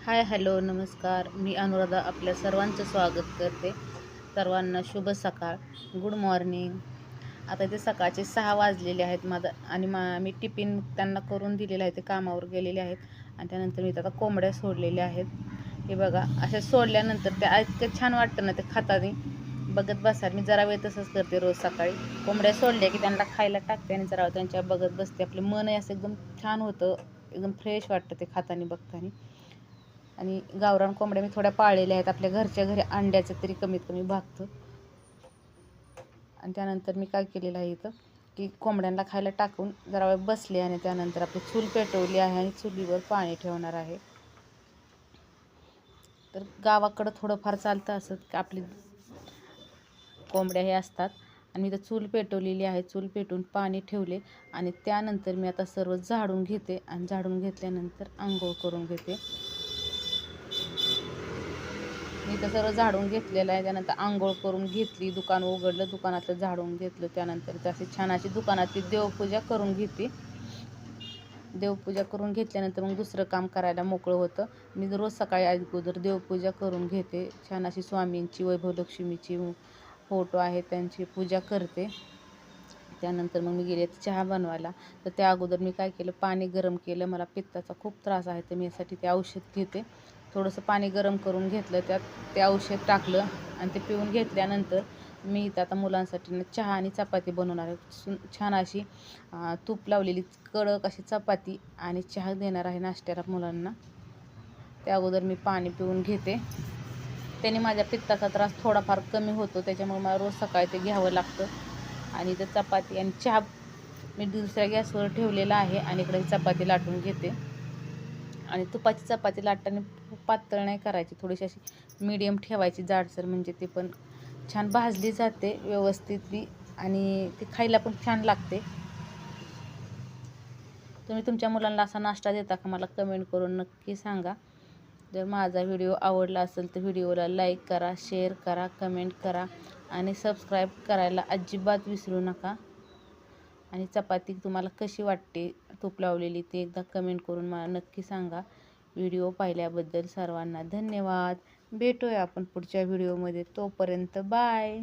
Hi hello नमस्कार. मी अनुराधा आपल्या सर्वांचं स्वागत करते. सर्वांना शुभ सकाळ, गुड मॉर्निंग. आता इथे सकाळचे 6 वाजलेले आहेत आणि मी टिफिन त्यांना करून दिलेला आहे. ते कामावर गेलेले आहेत आणि त्यानंतर मी आता कोंबड्या सोडलेल्या आहेत. हे बघा, अशा सोडल्यानंतर त्या इतकं छान वाटतं ना, ते खातानी बघत बसाल. मी जरा वेळ तसंच करते रोज सकाळी. कोंबड्या सोडल्या की त्यांना खायला टाकते आणि जरा त्यांच्या बघत बसते. आपलं मनही असं एकदम छान होतं, एकदम फ्रेश वाटतं ते खातानी बघतानी. आणि गावरान कोंबड्या मी थोड्या पाळलेल्या आहेत, आपल्या घरच्या घरी अंड्याचं तरी कमीत कमी भागतं. आणि त्यानंतर मी काय केलेलं आहे इथं की कोंबड्यांना खायला टाकून जरा वेळ बसले आणि त्यानंतर आपली चूल पेटवली आहे आणि चुलीवर पाणी ठेवणार आहे. तर गावाकडं थोडंफार चालतं असं की आपली कोंबड्या हे असतात. आणि मी तर चूल पेटवलेली आहे. चूल पेटवून पाणी ठेवले आणि त्यानंतर मी आता सर्व झाडून घेते आणि झाडून घेतल्यानंतर आंघोळ करून घेते. मी तर सर्व झाडून घेतलेलं आहे. त्यानंतर आंघोळ करून घेतली, दुकान उघडलं, दुकानातलं झाडून घेतलं. त्यानंतर तशी छान अशी दुकानातली देवपूजा करून घेते. देवपूजा करून घेतल्यानंतर मग दुसरं काम करायला मोकळं होतं. मी रोज सकाळी अगोदर देवपूजा करून घेते. छान अशी स्वामींची, वैभवलक्ष्मीची फोटो आहे त्यांची पूजा करते. त्यानंतर मग मी गेले चहा बनवायला. तर त्या अगोदर मी काय केलं, पाणी गरम केलं. मला पित्ताचा खूप त्रास आहे, तर मी यासाठी ते औषध घेते. थोडंसं पाणी गरम करून घेतलं, त्यात ते औषध टाकलं आणि ते पिऊन घेतल्यानंतर मी इथं आता मुलांसाठी चहा आणि चपाती बनवणार आहे. छान अशी तूप लावलेली कडक अशी चपाती आणि चहा देणार आहे नाश्त्याला मुलांना. त्या अगोदर मी पाणी पिऊन घेते. त्याने माझ्या पित्ताचा त्रास थोडाफार कमी होतो, त्याच्यामुळे मला रोज सकाळी ते घ्यावं लागतं. आणि इथं चपाती आणि चहा मी दुसऱ्या गॅसवर ठेवलेला आहे आणि इकडे चपाती लाटून घेते. आणि तुपाची चपाती लाटताना खूप पातळ नाही करायची, थोडीशी अशी मीडियम ठेवायची जाडसर, म्हणजे ती पण छान भाजली जाते व्यवस्थित बी आणि ती खायला पण छान लागते. तुम्ही तुमच्या मुलांना असा नाश्ता देता का? मला कमेंट करून नक्की सांगा. जर माझा व्हिडिओ आवडला असेल तर व्हिडिओला लाईक करा, शेअर करा, कमेंट करा आणि सबस्क्राईब करायला अजिबात विसरू नका. आणि चपाती तुम्हाला कशी वाटते तूप लावलेली ते एकदा कमेंट करून मला नक्की सांगा. व्हिडिओ पाहिल्याबद्दल सर्वांना धन्यवाद. भेटूया आपण पुढच्या व्हिडिओमध्ये. तोपर्यंत बाय.